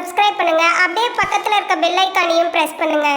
Subscribe பண்ணுங்க. அப்படியே பக்கத்துல இருக்க பெல் ஐகானையும் பிரஸ் பண்ணுங்க.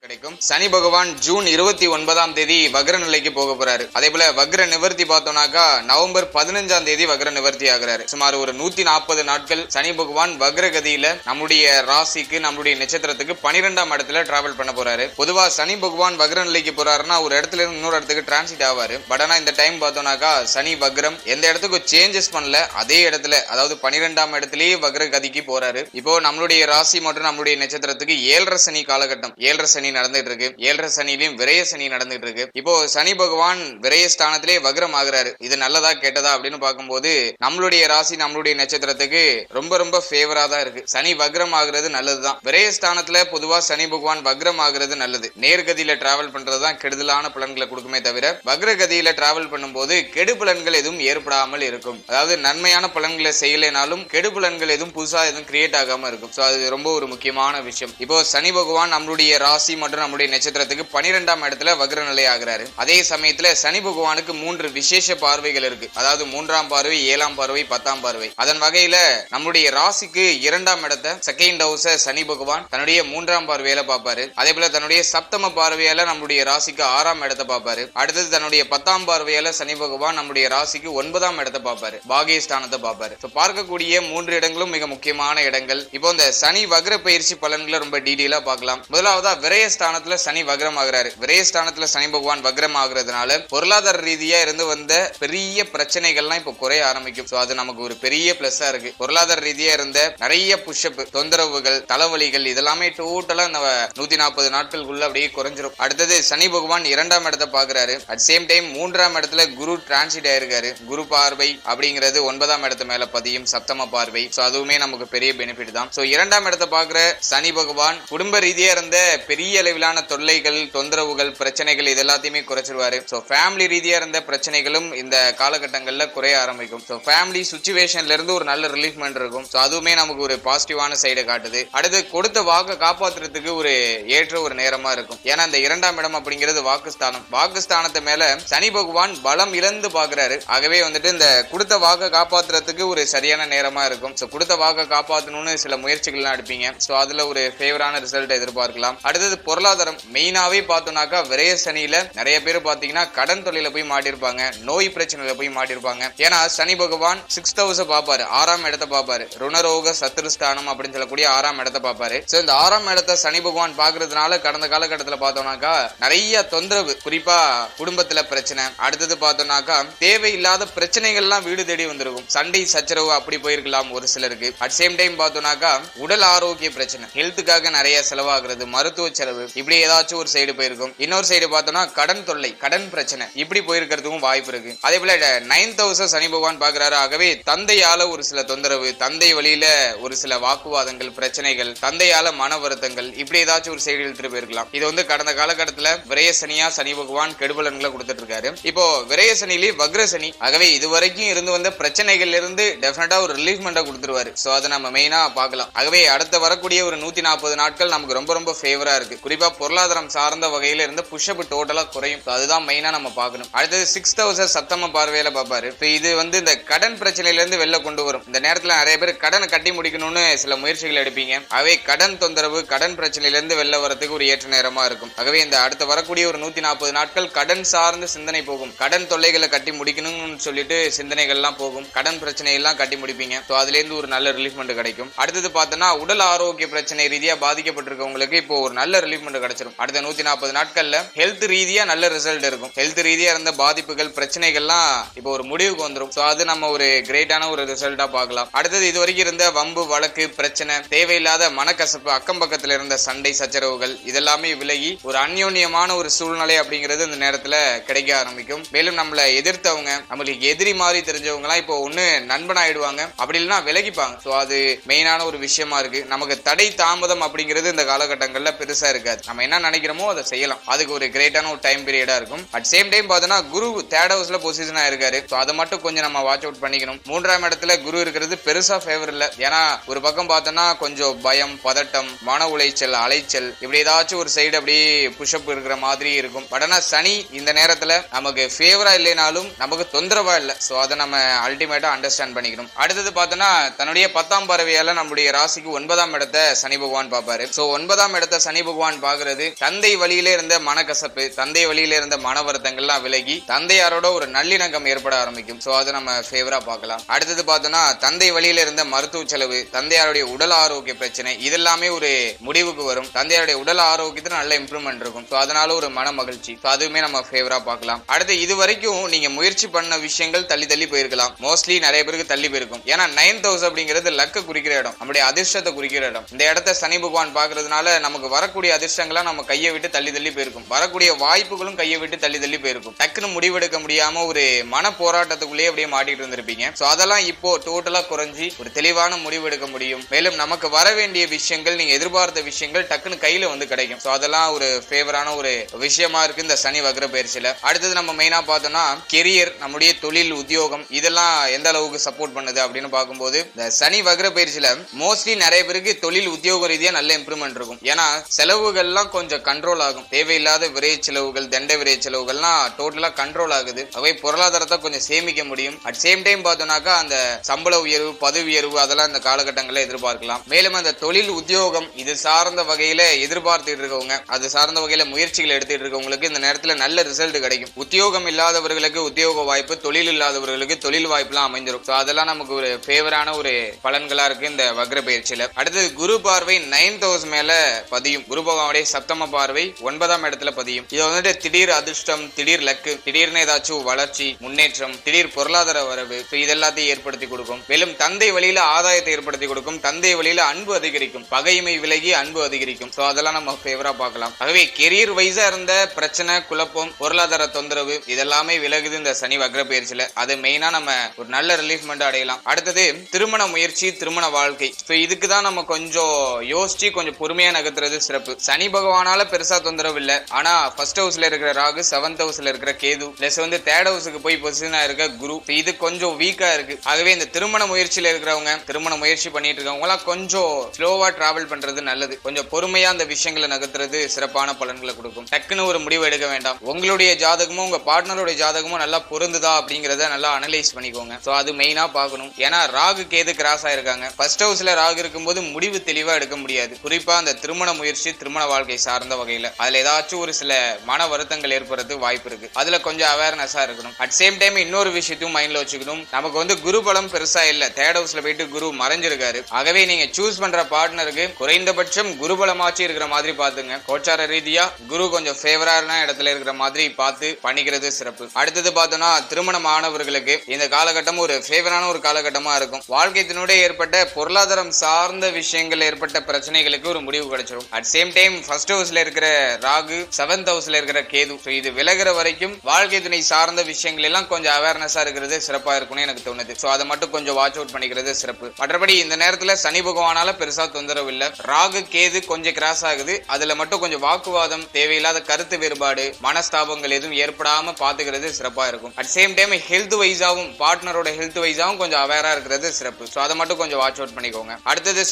கிடைக்கும். சனி பகவான் ஜூன் 29ஆம் தேதி வக்ர நிலைக்கு போக போறாரு. அதே போல வக்ர நிவர்த்தி பார்த்தோம்னாக்கா நவம்பர் 15ஆம் தேதி வக்ர நிவர்த்தி ஆகிறாரு. சுமார் ஒரு 140 நாட்கள் சனி பகவான் வக்ர கதியில நம்முடைய ராசிக்கு நம்முடைய நட்சத்திரத்துக்கு 12ஆம் இடத்துல டிராவல் பண்ண போறாரு. பொதுவா சனி பகவான் வக்ர நிலைக்கு போறாருன்னா ஒரு இடத்துல இருந்து இன்னொரு இடத்துக்கு டிரான்சிட் ஆவாரு. பட் ஆனா இந்த டைம் பார்த்தோம்னாக்கா சனி வக்ரம் எந்த இடத்துக்கு சேஞ்சஸ் பண்ணல, அதே இடத்துல அதாவது 12ஆம் இடத்திலேயே வக்ர கதிக்கு போறாரு. இப்போ நம்மளுடைய ராசி மற்றும் நம்மளுடைய நட்சத்திரத்துக்கு 7.5 சனி காலகட்டம், 7.5 சனி நடந்துட்டு இருக்கு. 7.5 சனிலையும் விரய சனி நடந்துட்டு இருக்கு. இப்போ சனி பகவான் விரய ஸ்தானத்திலே வக்ரம் ஆகிறாரு. இது நல்லதா கெட்டதா அப்படின்னு பார்க்கும்போது நம்மளுடைய ராசி நம்மளுடைய நட்சத்திரத்துக்கு ரொம்ப ரொம்ப ஃபேவரா தான் இருக்கு. சனி வக்ரம் ஆகிறது நல்லதுதான். விரய ஸ்தானத்துல பொதுவா சனி பகவான் வக்ரம் ஆகிறது நல்லது. நேர்கதியில டிராவல் பண்றதுதான் கெடுதலான பலன்களை கொடுக்குமே தவிர வக்ர கதியில டிராவல் பண்ணும்போது கெடு பலன்கள் எதுவும் ஏற்படாமல் இருக்கும். அதாவது நன்மையான பலன்களை செய்யலைனாலும் கெடு பலன்கள் எதுவும் புதுசா எதுவும் கிரியேட் ஆகாம இருக்கும். அது ரொம்ப ஒரு முக்கியமான விஷயம். இப்போ சனி பகவான் நம்மளுடைய ராசி மற்றும் நம்முடைய நட்சத்திரத்துக்கு 12ஆம் இடத்துல வக்ர நிலை ஆகிறாரு. அதே சமயத்துல சனி பகவானுக்கு 3 விசேஷ பார்வைகள் இருக்கு. அதாவது 3ஆம் பார்வை, 7ஆம் பார்வை, 10ஆம் பார்வை. அதன் வகையில நம்முடைய ராசிக்கு 2ஆம் இடத்தை செகண்ட் ஹவுஸ சனி பகவான் தன்னுடைய 3ஆம் பார்வையில பார்ப்பாரு. அதே போல தன்னுடைய சப்தம பார்வையால நம்முடைய ராசிக்கு 6ஆம் இடத்தை பார்ப்பாரு. அடுத்தது தன்னுடைய 10ஆம் பார்வையால சனி பகவான் நம்முடைய ராசிக்கு 9ஆம் இடத்தை பார்ப்பாரு, பாகியஸ்தானத்தை பார்ப்பாரு. பார்க்கக்கூடிய 3 இடங்களும் மிக முக்கியமான இடங்கள். இப்போ இந்த சனி வக்ர பயிற்சி பலன்களை ரொம்ப டீடைலா பார்க்கலாம். முதலாவதா விரய ஸ்தானத்துல சனி வக்ரம் ஆகிறாரு. விரய ஸ்தானத்துல சனி பகவான் வக்ரம் ஆகுறதுனால பொருளாதார ரீதியா இருந்து வந்த பெரிய பிரச்சனைகள்லாம் இப்ப குறைய ஆரம்பிக்கும். அது நமக்கு ஒரு பெரிய பிளஸ்ஸா இருக்கு. பொருளாதார ரீதியா இருந்த நிறைய புஷ்அப், தொந்தரவுகள், தலைவலிகள் இதெல்லாமே டோட்டலா இந்த 140 நாட்களுக்குள்ள அப்படியே குறைஞ்சிரும். அடுத்தது சனி பகவான் 2ஆம் இடத்தை பாக்குறாரு. அட் சேம் டைம் 3ஆம் இடத்துல குரு டிரான்சிட் ஆயிருக்காரு. குரு பார்வை அப்படிங்கிறது 9ஆம் இடத்து மேல பதியும், சப்தம பார்வை. அதுவுமே நமக்கு பெரிய பெனிஃபிட் தான். 2ஆம் இடத்தை பாக்குற சனி பகவான் குடும்ப ரீதியா இருந்த பெரிய அளவிலான தொல்லைகள், தொந்தரவுகள், பிரச்சனைகள் இது எல்லாத்தையுமே குறைச்சிருவாரு. ஃபேமிலி ரீதியா இருந்த பிரச்சனைகளும் இந்த காலகட்டங்கள்ல குறைய ஆரம்பிக்கும். ஃபேமிலி சிச்சுவேஷன்ல இருந்து ஒரு நல்ல ரிலீஃப்மெண்ட் இருக்கும். அதுவுமே நமக்கு ஒரு பாசிட்டிவான சைடை காட்டுது. அடுத்து கொடுத்த வாக்கு காப்பாத்துறதுக்கு ஒரு ஏற்ற ஒரு நேரமா இருக்கும். ஏன்னா இந்த 2ஆம் இடம் அப்படிங்கிறது வாக்குஸ்தானம். வாக்குஸ்தானத்தை மேல சனி பகவான் பலம் இழந்து பாக்குறாரு. ஆகவே வந்துட்டு இந்த கொடுத்த வாக்கு காப்பாத்துறதுக்கு ஒரு சரியான நேரமா இருக்கும். கொடுத்த வாக்கு காப்பாத்தணும்னு சில முயற்சிகள்லாம் எடுப்பீங்க. அதுல ஒரு ஃபேவரான ரிசல்ட் எதிர்பார்க்கலாம். அடுத்தது பொருளாதாரம் மெயினாவே பார்த்தோம்னாக்கா விரய சனியில நிறைய பேர் பாத்தீங்கன்னா கடன் தொழில போய் மாட்டிருப்பாங்க, நோய் பிரச்சனையில போய் மாட்டிருப்பாங்க. ஏன்னா சனி பகவான் 6th ஹவுஸ பாப்பாரு, 6ஆம் இடத்தை பாப்பாரு, ருணரோக சத்துருஸ்தானம் அப்படின்னு சொல்லக்கூடிய 6ஆம் இடத்தை பாப்பாரு. இந்த 6ஆம் இடத்தை சனி பகவான் பாக்குறதுனால கடந்த காலகட்டத்துல பார்த்தோம்னாக்கா நிறைய தொந்தரவு, குறிப்பா குடும்பத்துல பிரச்சனை. அடுத்தது பார்த்தோம்னாக்கா தேவையில்லாத பிரச்சனைகள்லாம் வீடு தேடி வந்திருக்கும். சண்டை சச்சரவு அப்படி போயிருக்கலாம் ஒரு சிலருக்கு. அட் சேம் டைம் பார்த்தோம்னாக்கா உடல் ஆரோக்கிய பிரச்சனை, ஹெல்த்துக்காக நிறைய செலவாகிறது, மருத்துவ செலவு இப்படி ஏதாச்சும் ஒரு சைடு போயிருக்கும். இன்னொரு சைடு பார்த்தோம்னா கடன் தொல்லை, கடன் பிரச்சனை இப்படி போயிருக்கிறதுக்கும் வாய்ப்பு இருக்கு. அதே போல 9th ஹவுஸ சனி பகவான் பாக்குறாரு. ஆகவே தந்தையால ஒரு சில தொந்தரவு, தந்தை வழியில ஒரு சில வாக்குவாதங்கள், பிரச்சனைகள், தந்தையால மன வருத்தங்கள் இப்படி ஏதாச்சும் ஒரு சைடு இழுத்துட்டு போயிருக்கலாம். இது வந்து கடந்த காலகட்டத்துல விரய சனியா சனி பகவான் கெடுபலன்களை கொடுத்துட்டு இருக்காரு. இப்போ விரய சனிலே வக்ர சனி. ஆகவே இதுவரைக்கும் இருந்து வந்த பிரச்சனைகள்ல இருந்து டெஃபினட்டா ஒரு ரிலீஃப்மெண்டா கொடுத்துருவாரு. அதை நம்ம மெயினா பார்க்கலாம். ஆகவே அடுத்த வரக்கூடிய ஒரு 140 நாட்கள் நமக்கு ரொம்ப ரொம்ப ஃபேவரா இருக்கு. குறிப்பா பொருளாதாரம் சார்ந்த வகையில இருந்து புஷ்அப் டோட்டலா குறையும். அதுதான் மெயினா நம்ம பார்க்கணும். அடுத்தது 6th ஹவுஸ சப்தம பார்வையில பாப்பாரு. இது வந்து இந்த கடன் பிரச்சனையில இருந்து வெளில கொண்டு வரும். இந்த நேரத்துல நிறைய பேர் கடனை கட்டி முடிக்கணும்னு சில முயற்சிகள் எடுப்பீங்க. ஆகவே கடன் தொந்தரவு, கடன் பிரச்சனையில இருந்து வெளில வரதுக்கு ஒரு ஏற்ற நேரமா இருக்கும். ஆகவே இந்த அடுத்த வரக்கூடிய ஒரு 140 நாட்கள் கடன் சார்ந்த சிந்தனை போகும். கடன் தொல்லைகளை கட்டி முடிக்கணும்னு சொல்லிட்டு சிந்தனைகள் எல்லாம் போகும். கடன் பிரச்சனை எல்லாம் கட்டி முடிப்பீங்க. அதுல இருந்து ஒரு நல்ல ரிலீஃப்மெண்ட் கிடைக்கும். அடுத்தது பார்த்தோம்னா உடல் ஆரோக்கிய பிரச்சனை ரீதியா பாதிக்கப்பட்டிருக்கவங்களுக்கு இப்போ ஒரு நல்ல ரிலீஃப்மெண்ட் கிடைச்சிடும். அடுத்த 140 நாட்கள்ல ஹெல்த் ரீதியா நல்ல ரிசல்ட் இருக்கும். ஹெல்த் ரீதியா இருந்த பாதிப்புகள், பிரச்சனைகள்லாம் இப்போ ஒரு முடிவுக்கு வந்துடும். அது நம்ம ஒரு கிரேட்டான ஒரு ரிசல்ட்டா பார்க்கலாம். அடுத்தது இது வரைக்கும் இருந்த வம்பு, வழக்கு, பிரச்சனை, தேவையில்லாத மனக்கசப்பு, அக்கம் பக்கத்துல இருந்த சண்டை சச்சரவுகள் இதெல்லாமே விலகி ஒரு அந்யோன்யமான ஒரு சூழ்நிலை அப்படிங்கிறது இந்த நேரத்துல கிடைக்க ஆரம்பிக்கும். மேலும் நம்மளை எதிர்த்தவங்க, நம்மளுக்கு எதிரி மாதிரி தெரிஞ்சவங்க எல்லாம் இப்போ ஒண்ணு நண்பன் ஆயிடுவாங்க, அப்படி இல்லைன்னா விலகிப்பாங்க. அது மெயினான ஒரு விஷயமா இருக்கு. நமக்கு தடை தாமதம் அப்படிங்கிறது இந்த காலகட்டங்கள்ல பெருசா இருக்காது. நம்ம என்ன நினைக்கிறோமோ அதை செய்யலாம். அதுக்கு ஒரு கிரேட்டான ஒரு டைம் பீரியடா இருக்கும். அட் சேம் டைம் பார்த்தோன்னா குரு தேர்ட் ஹவுஸ்ல பொசிஷனா இருக்காரு. ஸோ அதை மட்டும் கொஞ்சம் நம்ம வாட்ச் அவுட் பண்ணிக்கணும். 3ஆம் இடத்துல குரு இருக்கிறது பெருசா ஃபேவர் இல்ல. ஏன்னா ஒரு பக்கம் பார்த்தோன்னா கொஞ்சம் பயம், பதட்டம், மன உளைச்சல், அலைச்சல், இப்படி ஏதாச்சும் ஒரு சைடு அப்படியே புஷ்அப் இருக்கிற மாதிரி இருக்கும். பட் ஆனா சனி இந்த நேரத்துல நமக்கு ஃபேவரா இல்லைனாலும் நமக்கு தொந்தரவா இல்லை. ஸோ அதை நம்ம அல்டிமேட்டா அண்டர்ஸ்டாண்ட் பண்ணிக்கணும். அடுத்தது பார்த்தோன்னா தன்னுடைய 10ஆம் பார்வையால நம்முடைய ராசிக்கு 9ஆம் இடத்தை சனி பகவான் பார்ப்பாரு. ஸோ 9ஆம் இடத்தை சனி பகவான் பார்க்கறது தந்தை வழியில இருந்த மனக்கசப்பு, தந்தை வழியில இருந்த மன வருத்தங்கள்லாம் விலகி தந்தையாரோட ஒரு நல்லிணக்கம் ஏற்பட ஆரம்பிக்கும். ஸோ அதை நம்ம ஃபேவரா பார்க்கலாம். அடுத்தது பார்த்தோம்னா தந்தை வழியில இருந்த மருத்துவ செலவு, தந்தையாருடைய உடல் ஆரோக்கிய பிரச்சனை, இதெல்லாமே ஒரு முடிவுக்கு வரும். தந்தையாருடைய உடல் ஆரோக்கியத்துல நல்ல இம்ப்ரூவ்மெண்ட் இருக்கும். ஸோ அதனால ஒரு மன மகிழ்ச்சி. ஸோ அதுவுமே நம்ம ஃபேவரா பார்க்கலாம். அடுத்து இது வரைக்கும் நீங்க முயற்சி பண்ண விஷயங்கள் தள்ளி தள்ளி போயிருக்கலாம். மோஸ்ட்லி நிறைய பேருக்கு தள்ளி போயிருக்கும். ஏன்னா 9th house அப்படிங்கிறது லக்க குறிக்கிற இடம், நம்முடைய அதிர்ஷ்டத்தை குறிக்கிற இடம். இந்த இடத்த சனி பகவான் பார்க்கறதுனால நமக்கு வரக்கூடிய அதிர்ஷ்டங்களா நம்ம கையை விட்டு தள்ளி தள்ளி போயிருக்கும். வரக்கூடிய வாய்ப்புகளும் கையை விட்டு தள்ளி தள்ளி போயிருக்கும். டக்குன்னு முடிவெடுக்க முடியாம ஒரு மன போராட்டத்துக்குள்ளேயே அப்படியே மாட்டிட்டு இருந்திருப்பீங்க. சோ அதெல்லாம் இப்போ டோட்டலா குறைஞ்சி ஒரு தெளிவான முடிவு எடுக்க முடியும். மேலும் நமக்கு வர வேண்டிய விஷயங்கள், நீங்க எதிர்பார்த்த விஷயங்கள் டக்குன்னு கையில வந்து கிடைக்கும். சோ அதெல்லாம் ஒரு ஃபேவரான ஒரு விஷயமா இருக்கு இந்த சனி வக்ர பயிற்சியில. அடுத்தது நம்ம மெயினா பார்த்தோம்னா கெரியர், நம்முடைய தொழில், உத்தியோகம், இதெல்லாம் எந்த அளவுக்கு சப்போர்ட் பண்ணுது அப்படின்னு பார்க்கும்போது இந்த சனி வக்ர பயிற்சியில மோஸ்ட்லி நிறைய பேருக்கு தொழில் உத்தியோக ரீதியா நல்ல இம்ப்ரூவ்மெண்ட் இருக்கும். ஏன்னா செலவுகள்லாம் கொஞ்சம் கண்ட்ரோல் ஆகும். தேவையில்லாத விரை செலவுகள், தண்ட விரை செலவுகள்லாம் டோட்டலா கண்ட்ரோல் ஆகுது. அவை பொருளாதாரத்தை கொஞ்சம் சேமிக்க முடியும். அட் சேம் டைம் பார்த்தோம்னாக்கா அந்த சம்பள உயர்வு, பதவி உயர்வு, அதெல்லாம் இந்த காலகட்டங்களில் எதிர்பார்க்கலாம். மேலும் அந்த தொழில் உத்தியோகம் இது சார்ந்த வகையில எதிர்பார்த்துட்டு இருக்கவங்க, அது சார்ந்த வகையில முயற்சிகள் எடுத்துட்டு இருக்கவங்களுக்கு இந்த நேரத்துல நல்ல ரிசல்ட் கிடைக்கும். உத்தியோகம் இல்லாதவர்களுக்கு உத்தியோக வாய்ப்பு, தொழில் இல்லாதவர்களுக்கு தொழில் வாய்ப்புலாம் அமைஞ்சிடும். அதெல்லாம் நமக்கு ஒரு ஃபேவரான ஒரு பலன்களா இருக்கு இந்த வக்ர பயிற்சியில. அடுத்தது குரு பார்வை 9th house மேல பதியும். குரு பகவானுடைய சப்தம பார்வை 9ஆம் இடத்துல பதியும். இது வந்துட்டு திடீர் அதிர்ஷ்டம், திடீர் லக்கு, திடீர்னு ஏதாச்சும் வளர்ச்சி, முன்னேற்றம், திடீர் பொருளாதார வரவு, இதெல்லாத்தையும் ஏற்படுத்தி கொடுக்கும். மேலும் தந்தை வழியில ஆதாயத்தை ஏற்படுத்தி கொடுக்கும். தந்தை வழியில அன்பு அதிகரிக்கும். பகைமை விலகி அன்பு அதிகரிக்கும். சோ அதெல்லாம் நம்ம ஃபேவரா பார்க்கலாம். ஆகவே கெரியர் வைஸா இருந்த பிரச்சனை, குழப்பம், பொருளாதார தொந்தரவு இதெல்லாமே விலகுது இந்த சனி வக்ர பயிற்சியில. அது மெயினா நம்ம ஒரு நல்ல ரிலீஃப்மெண்ட் அடையலாம். அடுத்தது திருமண முயற்சி, திருமண வாழ்க்கை. இதுக்கு தான் நம்ம கொஞ்சம் யோசிச்சு கொஞ்சம் பொறுமையா நகர்த்துறது சிறப்பு. சனி பகவானால பெருசா தொந்தரவு இல்ல. ஆனா ஃபர்ஸ்ட் ஹவுஸ்ல இருக்கிற ராகு, 7th ஹவுஸ்ல இருக்கிற கேது, பிளஸ் வந்து 3rd ஹவுஸுக்கு போய் பொசிஷனா இருக்க குரு, இது கொஞ்சம் வீக்கா இருக்கு. ஆகவே இந்த திருமண முயற்சியில இருக்கிறவங்க, திருமண முயற்சி பண்ணிட்டு இருக்கவங்க எல்லாம் கொஞ்சம் ஸ்லோவா டிராவல் பண்றது நல்லது. கொஞ்சம் பொறுமையா அந்த விஷயங்களை நகர்த்துறது சிறப்பான பலன்களை கொடுக்கும். டக்குன்னு ஒரு முடிவு எடுக்க வேண்டாம். உங்களுடைய ஜாதகமும் உங்க பார்ட்னருடைய ஜாதகமும் நல்லா பொருந்துதா அப்படிங்கறத நல்லா அனலைஸ் பண்ணிக்கோங்க. சோ அது மெயினா பார்க்கணும். ஏன்னா ராகு கேது கிராஸ் ஆயிருக்காங்க. ஃபர்ஸ்ட் ஹவுஸ்ல ராகு இருக்கும்போது முடிவு தெளிவா எடுக்க முடியாது. குறிப்பா அந்த திருமண முயற்சி, திருமண வாழ்க்கை சார்ந்த வகையில அதுல ஏதாச்சும் ஒரு சில மன வருத்தங்கள் ஏற்படுறது வாய்ப்பு இருக்கு. அதுல கொஞ்சம் அவேர்னஸா இருக்கணும். அட் சேம் டைம் இன்னொரு விஷயத்தையும் மைண்ட்ல வச்சுக்கணும். நமக்கு வந்து குரு பலம் பெருசா இல்ல. 3rd ஹவுஸ்ல போயிட்டு குரு மறைஞ்சிருக்காரு. ஆகவே நீங்க சூஸ் பண்ற பார்ட்னருக்கு குறைந்தபட்சம் குரு பலமாச்சு இருக்கிற மாதிரி பாத்துங்க. கோச்சார ரீதியா குரு கொஞ்சம் ஃபேவரான இடத்துல இருக்கிற மாதிரி பார்த்து பண்ணிக்கிறது சிறப்பு. அடுத்தது பார்த்தோம்னா திருமணமானவர்களுக்கு இந்த காலகட்டம் ஒரு ஃபேவரான ஒரு காலகட்டமா இருக்கும். வாழ்க்கையினுடைய ஏற்பட்ட பொருளாதாரம் சார்ந்த விஷயங்கள் ஏற்பட்ட பிரச்சனைகளுக்கு ஒரு முடிவு கிடைச்சிடும். அட் சேம் டைம் ஃபர்ஸ்ட் ஹவுஸ்ல இருக்கிற ராகு, 7th ஹவுஸ்ல இருக்கிற கேது, இது விலகிற வரைக்கும் வாழ்க்கை துணை சார்ந்த விஷயங்கள் எல்லாம் கொஞ்சம் அவேர்னஸா இருக்கிறது சிறப்பா இருக்கும்னு எனக்கு தோணுது. சோ அதை மட்டும் கொஞ்சம் வாட்ச் அவுட் பண்ணிக்கிறது சிறப்பு. மற்றபடி இந்த நேரத்துல சனி பகவானால பெருசா தொந்தரவு இல்ல. ராகு கேது கொஞ்சம் கிராஸ் ஆகுது. அதுல மட்டும் கொஞ்சம் வாக்குவாதம், தேவையில்லாத கருத்து வேறுபாடு, மனஸ்தாபங்கள் எதுவும் ஏற்படாம பாத்துக்கிறது சிறப்பா இருக்கும். அட் சேம் டைம் ஹெல்த் வைஸாவும், பார்ட்னரோட ஹெல்த் வைஸாவும் கொஞ்சம் அவேரா இருக்கிறது சிறப்பு. சோ அதை மட்டும் கொஞ்சம் வாட்ச் அவுட் பண்ணிக்கோங்க. அடுத்தது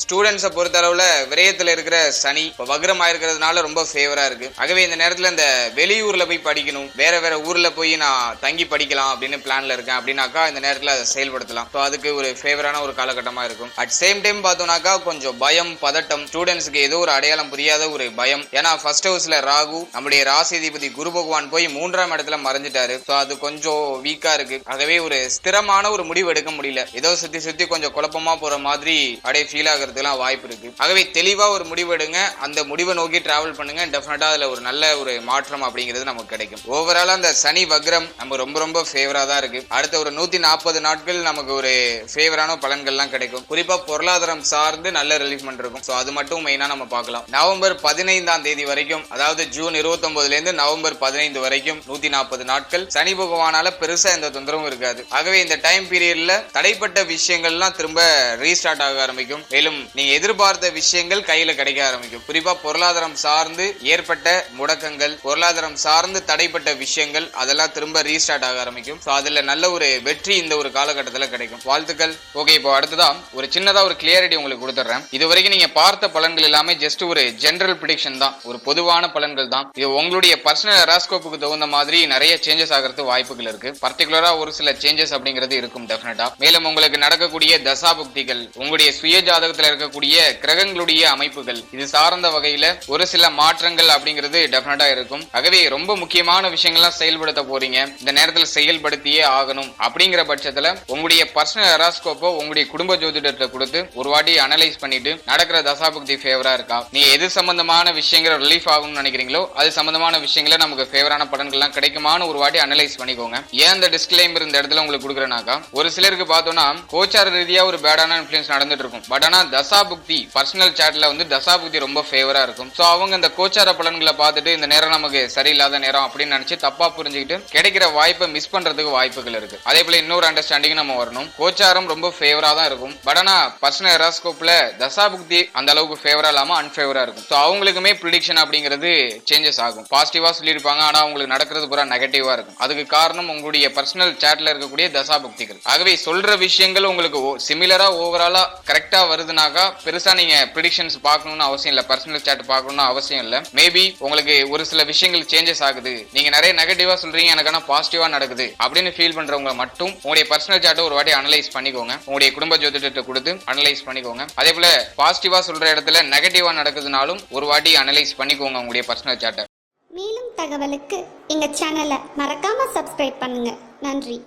ஸ்டூடெண்ட்ஸை பொறுத்த அளவுல விரயத்துல இருக்கிற சனி வக்ரமா இருக்கிறதுனால ரொம்ப ஃபேவரா இருக்கு. ஆகவே இந்த நேரத்துல இந்த வெளியூர்ல போய் படிக்கணும், வேற வேற ஊர்ல போய் நான் தங்கி படிக்கலாம் அப்படின்னு பிளான்ல இருக்கேன் அப்படின்னாக்கா இந்த நேரத்துல அதை செயல்படுத்தலாம். ஸோ அதுக்கு ஒரு ஃபேவரான ஒரு காலகட்டமா இருக்கும். அட் சேம் டைம் பார்த்தோம்னாக்கா கொஞ்சம் பயம், பதட்டம், ஸ்டூடெண்ட்ஸ்க்கு ஏதோ ஒரு அடையாளம் புரியாத ஒரு பயம். ஏன்னா ஃபர்ஸ்ட் ஹவுஸ்ல ராகு, நம்முடைய ராசிதிபதி குரு பகவான் போய் 3ஆம் இடத்துல மறைஞ்சிட்டாரு. ஸோ அது கொஞ்சம் வீக்கா இருக்கு. ஆகவே ஒரு ஸ்திரமான ஒரு முடிவு எடுக்க முடியல. ஏதோ சுத்தி சுத்தி கொஞ்சம் குழப்பமா போற மாதிரி அப்படியே ஃபீல் ஆகிறதுலாம் வாய்ப்பு இருக்கு. ஆகவே தெளிவா ஒரு முடிவு எடுங்க. அந்த முடிவை நோக்கி டிராவல் பண்ணுங்க. டெஃபினட்டா அதுல ஒரு நல்ல ஒரு மாற்றம் அப்படிங்கிறது நமக்கு கிடைக்கும். ஓவராலா அந்த சனி வக்ரம் நம்ம ரொம்ப ரொம்ப ஃபேவரா தான் இருக்கு. அடுத்த ஒரு 140 நாட்கள் நமக்கு ஒரு ஃபேவரான பலன்கள்லாம் கிடைக்கும். குறிப்பா பொருளாதாரம் சார்ந்து நல்ல ரிலீஃப்மெண்ட் இருக்கும். சோ அது மட்டும் மெயினா நம்ம பார்க்கலாம். நவம்பர் 15ஆம் தேதி வரைக்கும், அதாவது ஜூன் 29ல இருந்து நவம்பர் 15 வரைக்கும் 140 நாட்கள் சனி பகவானால பெருசா எந்த தொந்தரவும் இருக்காது. ஆகவே இந்த டைம் பீரியட்ல தடைப்பட்ட விஷயங்கள்லாம் திரும்ப ரீஸ்டார்ட் ஆக ஆரம்பிக்கும். மேலும் நீங்க எதிர்பார்த்த விஷயங்கள் கையில கிடைக்க ஆரம்பிக்கும். குறிப்பா குறிப்பா பொருளாதாரம் சார்ந்து ஏற்பட்ட முடக்கங்கள், பொருளாதாரம் சார்ந்து தடைப்பட்ட விஷயங்கள் அதெல்லாம் திரும்ப ரீஸ்டார்ட் ஆக ஆரம்பிக்கும். சோ அதுல நல்ல ஒரு வெற்றி இந்த ஒரு காலகட்டத்துல கிடைக்கும். வாழ்த்துக்கள். ஓகே, இப்போ அடுத்ததா ஒரு சின்னதா ஒரு கிளியரிட்டி உங்களுக்கு கொடுத்துறேன். இது வரைக்கும் நீங்க பார்த்த பலன்கள் எல்லாமே ஜஸ்ட் ஒரு ஜெனரல் ப்ரெடிக்ஷன் தான், ஒரு பொதுவான பலன்கள் தான். இது உங்களுடைய பர்சனல் ஹெராஸ்கோப்புக்கு தகுந்த மாதிரி நிறைய சேஞ்சஸ் ஆகிறது வாய்ப்புகள் இருக்கு. பர்டிகுலரா ஒரு சில சேஞ்சஸ் அப்படிங்கிறது இருக்கும் டெஃபினட்டா. மேலும் உங்களுக்கு நடக்கக்கூடிய தசாபுக்திகள், உங்களுடைய சுய ஜாதகத்துல இருக்கக்கூடிய கிரகங்களுடைய அமைப்புகள், இது சார்ந்த வகையில ஒரு சில மாற்றங்கள் அப்படிங்கிறது டெஃபினட்டா இருக்கும். ஆகவே ரொம்ப முக்கியமான விஷயங்கள்லாம் செயல்படுத்த போறீங்க, இந்த நேரத்தில் செயல்படுத்தியே ஆகணும். அப்படிங்கிற பட்சத்துல உங்களுடைய பர்சனல் ஹெராஸ்கோப்போ உங்களுடைய குடும்ப ஜோதிடத்தை கொடுத்து ஒரு வாட்டி அனலைஸ் பண்ணிட்டு நடக்கிற தசாபுக்தி ஃபேவரா இருக்கா, நீ எது சம்பந்தமான விஷயங்கள் ரிலீஃப் ஆகும்னு நினைக்கிறீங்களோ அது சம்பந்தமான விஷயங்கள நமக்கு ஃபேவரான பலன்கள்லாம் கிடைக்குமான்னு ஒரு வாட்டி அனலைஸ் பண்ணிக்கோங்க. ஏன் இந்த டிஸ்க்ளைமர் இந்த இடத்துல உங்களுக்கு கொடுக்குறேனாக்கா, ஒரு சிலருக்கு பார்த்தோம்னா கோச்சார ரீதியா ஒரு பேடான இன்ஃப்ளூயன்ஸ் நடந்துட்டு இருக்கும். பட் ஆனா தசாபுக்தி பர்சனல் சாட்ல வந்து தசாபுக்தி ரொம்ப ஃபேவரா இருக்கும். சோ அவங்க இந்த கோச்சார பலன்களை பார்த்துட்டு இந்த நேரம் நமக்கு சரியில்லாத நேரம் அப்படின்னு நினைச்சு தப்பா புரிஞ்சுக்கிட்டு கிடைக்கிற வாய்ப்பை மிஸ் பண்றதுக்கு வாய்ப்புகள் இருக்கு. அதே போல இன்னொரு அண்டர்ஸ்டாண்டிங் நம்ம வரணும், கோச்சாரம் ரொம்ப ஃபேவரா தான் இருக்கும். பட் ஆனா பர்சனல் ஹெராஸ்கோப்ல தசாபுக்தி அந்த அளவுக்கு ஃபேவரா இல்லாம அன்ஃபேவரா இருக்கும். சோ அவங்களுக்குமே ப்ரிடிக்ஷன் அப்படிங்கிறது சேஞ்சஸ் ஆகும். பாசிட்டிவா சொல்லியிருப்பாங்க, ஆனா உங்களுக்கு நடக்கிறது பூரா நெகட்டிவா இருக்கும். அதுக்கு காரணம் உங்களுடைய பர்சனல் சாட்ல இருக்கக்கூடிய தசாபுக்திகள். ஆகவே சொல்ற விஷயங்கள் உங்களுக்கு சிமிலரா ஓவராலா கரெக்டா வருதுனாக்கா பெருசா நீங்க ப்ரெடிக்ஷன்ஸ் பார்க்கணும்னு அவசியம் இல்ல, பர்சனல் சாட் பார்க்கணும்னு அவசியம் இல்ல. மேபி உங்களுக்கு ஒரு சில விஷயங்கள் சேஞ்சஸ் ஆகுது, நீங்க நிறைய நெகட்டிவா சொல்றீங்க, எனக்கு ஆனா பாசிட்டிவா நடக்குது அப்படின்னு ஃபீல் பண்றவங்க மட்டும் உங்களுடைய பர்சனல் சாட்டை ஒரு வாட்டி அனலைஸ் பண்ணிக்கோங்க. உங்களுடைய குடும்ப ஜோதிடத்தை கொடுத்து அனலைஸ் பண்ணிக்கோங்க. அதே போல பாசிட்டிவா சொல்ற இடத்துல நெகட்டிவா நடக்குதுனாலும் ஒரு வாட்டி அனலைஸ் பண்ணிக்கோங்க உங்களுடைய பர்சனல் சாட்டை. மேலும் தகவலுக்கு எங்க சேனலை மறக்காம சப்ஸ்கிரைப் பண்ணுங்க. நன்றி.